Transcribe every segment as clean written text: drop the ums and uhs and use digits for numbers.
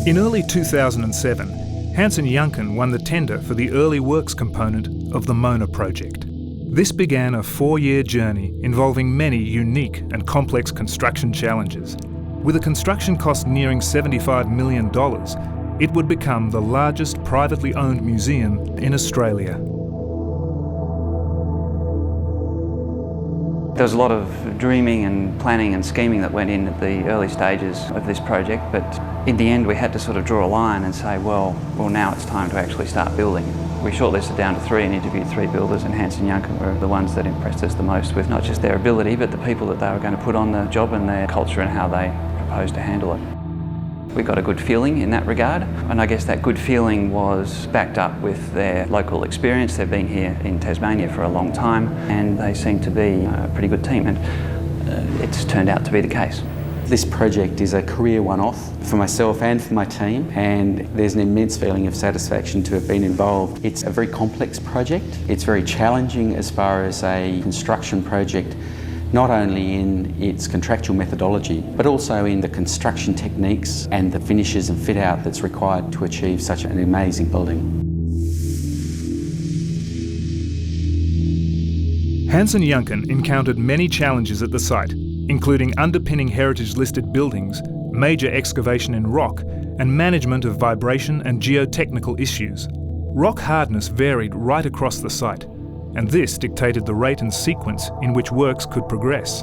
In early 2007, Hansen Janken won the tender for the early works component of the Mona project. This began a 4-year journey involving many unique and complex construction challenges. With a construction cost nearing $75 million, it would become the largest privately owned museum in Australia. There was a lot of dreaming and planning and scheming that went in at the early stages of this project, but in the end we had to sort of draw a line and say, well now it's time to actually start building. We shortlisted down to 3 and interviewed 3 builders, and Hansen Janken were the ones that impressed us the most with not just their ability but the people that they were going to put on the job and their culture and how they proposed to handle it. We got a good feeling in that regard, and I guess that good feeling was backed up with their local experience. They've been here in Tasmania for a long time and they seem to be a pretty good team, and it's turned out to be the case. This project is a career one-off for myself and for my team, and there's an immense feeling of satisfaction to have been involved. It's a very complex project. It's very challenging as far as a construction project, not only in its contractual methodology, but also in the construction techniques and the finishes and fit-out that's required to achieve such an amazing building. Hansen Janken encountered many challenges at the site, including underpinning heritage-listed buildings, major excavation in rock, and management of vibration and geotechnical issues. Rock hardness varied right across the site, and this dictated the rate and sequence in which works could progress.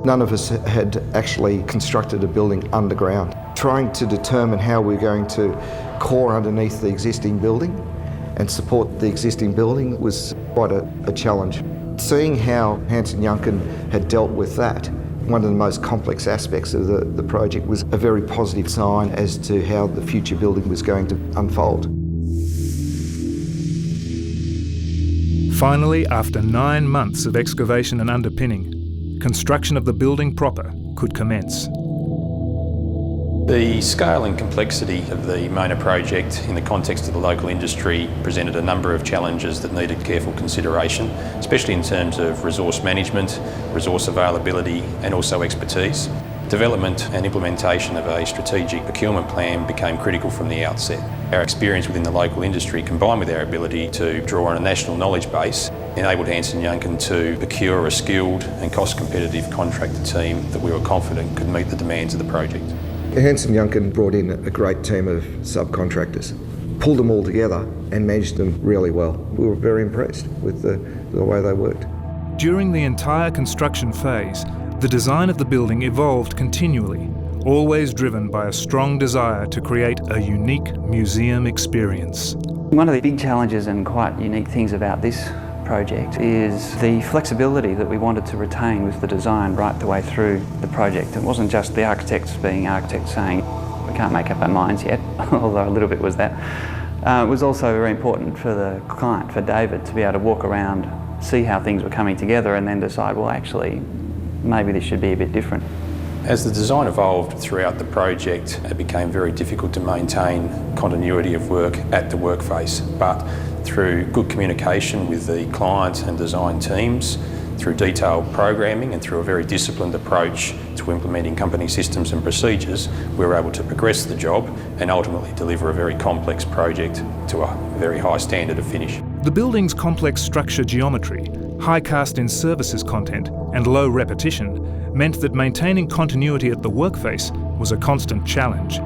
None of us had actually constructed a building underground. Trying to determine how we're going to core underneath the existing building and support the existing building was quite a challenge. Seeing how Hansen Janken had dealt with that, one of the most complex aspects of the project, was a very positive sign as to how the future building was going to unfold. Finally, after 9 months of excavation and underpinning, construction of the building proper could commence. The scale and complexity of the Mona project in the context of the local industry presented a number of challenges that needed careful consideration, especially in terms of resource management, resource availability and also expertise. Development and implementation of a strategic procurement plan became critical from the outset. Our experience within the local industry, combined with our ability to draw on a national knowledge base, enabled Hansen Janken to procure a skilled and cost-competitive contractor team that we were confident could meet the demands of the project. Hansen Janken brought in a great team of subcontractors, pulled them all together and managed them really well. We were very impressed with the way they worked. During the entire construction phase, the design of the building evolved continually, always driven by a strong desire to create a unique museum experience. One of the big challenges and quite unique things about this project is the flexibility that we wanted to retain with the design right the way through the project. It wasn't just the architects being architects saying, we can't make up our minds yet, although a little bit was that. It was also very important for the client, for David, to be able to walk around, see how things were coming together and then decide, well actually, maybe this should be a bit different. As the design evolved throughout the project, it became very difficult to maintain continuity of work at the workface, but through good communication with the client and design teams, through detailed programming and through a very disciplined approach to implementing company systems and procedures, we were able to progress the job and ultimately deliver a very complex project to a very high standard of finish. The building's complex structure geometry, high cast-in services content and low repetition meant that maintaining continuity at the workface was a constant challenge.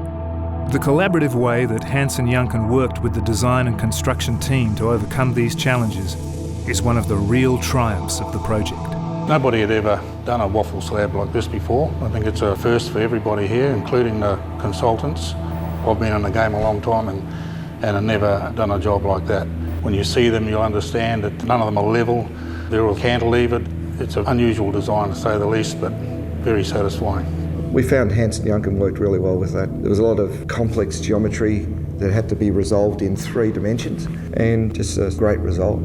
The collaborative way that Hansen Janken worked with the design and construction team to overcome these challenges is one of the real triumphs of the project. Nobody had ever done a waffle slab like this before. I think it's a first for everybody here, including the consultants. I've been in the game a long time and I've never done a job like that. When you see them, you'll understand that none of them are level. They're all cantilevered. It's an unusual design, to say the least, but very satisfying. We found Hansen Janken worked really well with that. There was a lot of complex geometry that had to be resolved in 3 dimensions, and just a great result.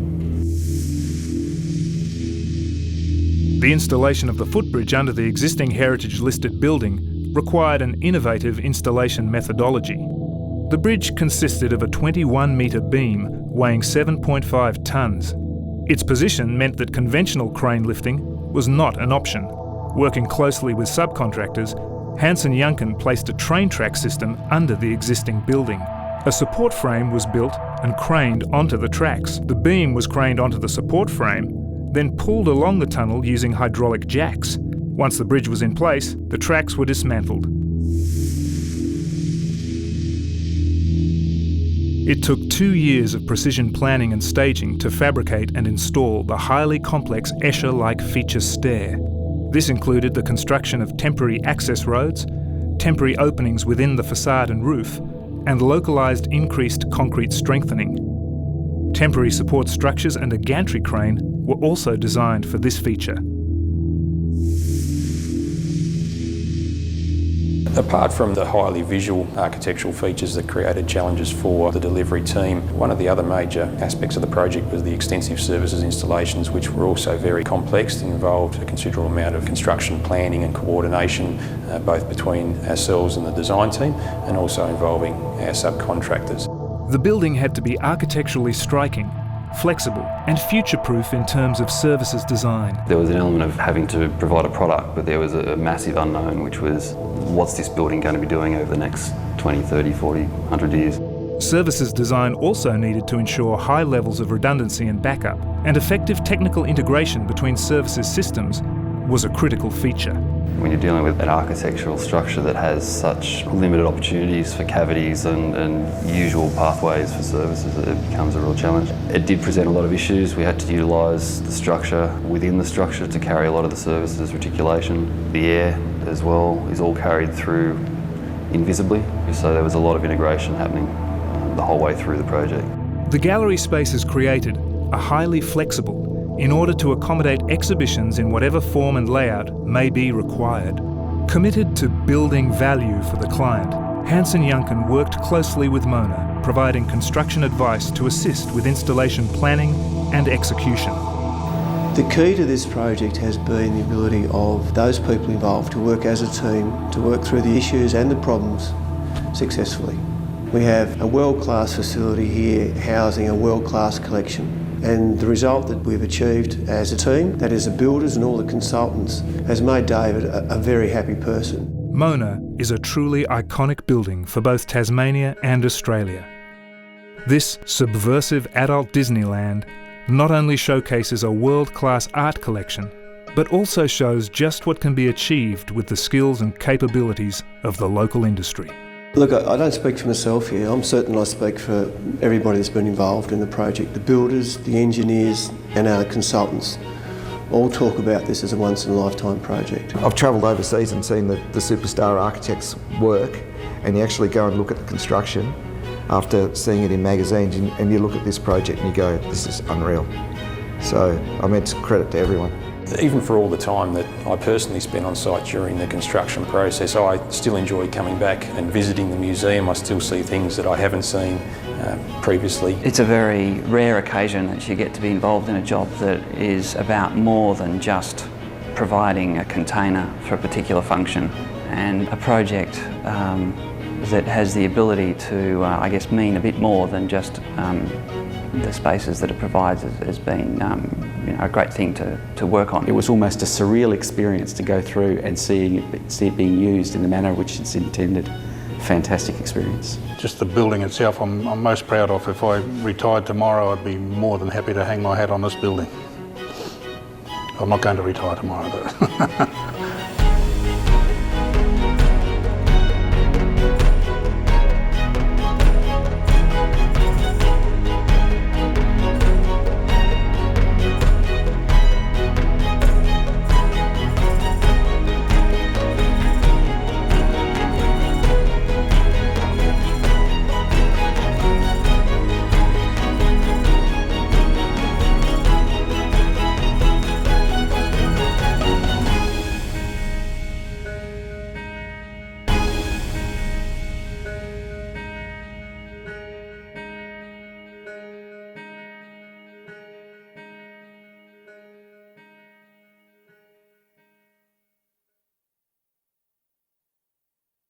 The installation of the footbridge under the existing heritage-listed building required an innovative installation methodology. The bridge consisted of a 21-metre beam weighing 7.5 tonnes. Its position meant that conventional crane lifting was not an option. Working closely with subcontractors, Hansen Juncken placed a train track system under the existing building. A support frame was built and craned onto the tracks. The beam was craned onto the support frame, then pulled along the tunnel using hydraulic jacks. Once the bridge was in place, the tracks were dismantled. It took 2 years of precision planning and staging to fabricate and install the highly complex Escher-like feature stair. This included the construction of temporary access roads, temporary openings within the facade and roof, and localised increased concrete strengthening. Temporary support structures and a gantry crane were also designed for this feature. Apart from the highly visual architectural features that created challenges for the delivery team, one of the other major aspects of the project was the extensive services installations, which were also very complex and involved a considerable amount of construction planning and coordination, both between ourselves and the design team, and also involving our subcontractors. The building had to be architecturally striking, flexible and future-proof in terms of services design. There was an element of having to provide a product, but there was a massive unknown, which was what's this building going to be doing over the next 20, 30, 40, 100 years. Services design also needed to ensure high levels of redundancy and backup, and effective technical integration between services systems was a critical feature. When you're dealing with an architectural structure that has such limited opportunities for cavities and usual pathways for services, it becomes a real challenge. It did present a lot of issues. We had to utilise the structure within the structure to carry a lot of the services reticulation. The air as well is all carried through invisibly, so there was a lot of integration happening the whole way through the project. The gallery spaces created are highly flexible in order to accommodate exhibitions in whatever form and layout may be required. Committed to building value for the client, Hansen Juncken worked closely with Mona, providing construction advice to assist with installation planning and execution. The key to this project has been the ability of those people involved to work as a team, to work through the issues and the problems successfully. We have a world-class facility here housing a world-class collection. And the result that we've achieved as a team, that is the builders and all the consultants, has made David a very happy person. Mona is a truly iconic building for both Tasmania and Australia. This subversive adult Disneyland not only showcases a world-class art collection, but also shows just what can be achieved with the skills and capabilities of the local industry. Look, I don't speak for myself here. I'm certain I speak for everybody that's been involved in the project. The builders, the engineers and our consultants all talk about this as a once-in-a-lifetime project. I've travelled overseas and seen the superstar architects work, and you actually go and look at the construction after seeing it in magazines, and you look at this project and you go, this is unreal. So I mean, it's a credit to everyone. Even for all the time that I personally spent on site during the construction process, I still enjoy coming back and visiting the museum. I still see things that I haven't seen previously. It's a very rare occasion that you get to be involved in a job that is about more than just providing a container for a particular function, and a project that has the ability to, I guess, mean a bit more than just the spaces that it provides has been a great thing to work on. It was almost a surreal experience to go through and see it being used in the manner which it's intended. Fantastic experience. Just the building itself I'm most proud of. If I retired tomorrow, I'd be more than happy to hang my hat on this building. I'm not going to retire tomorrow though.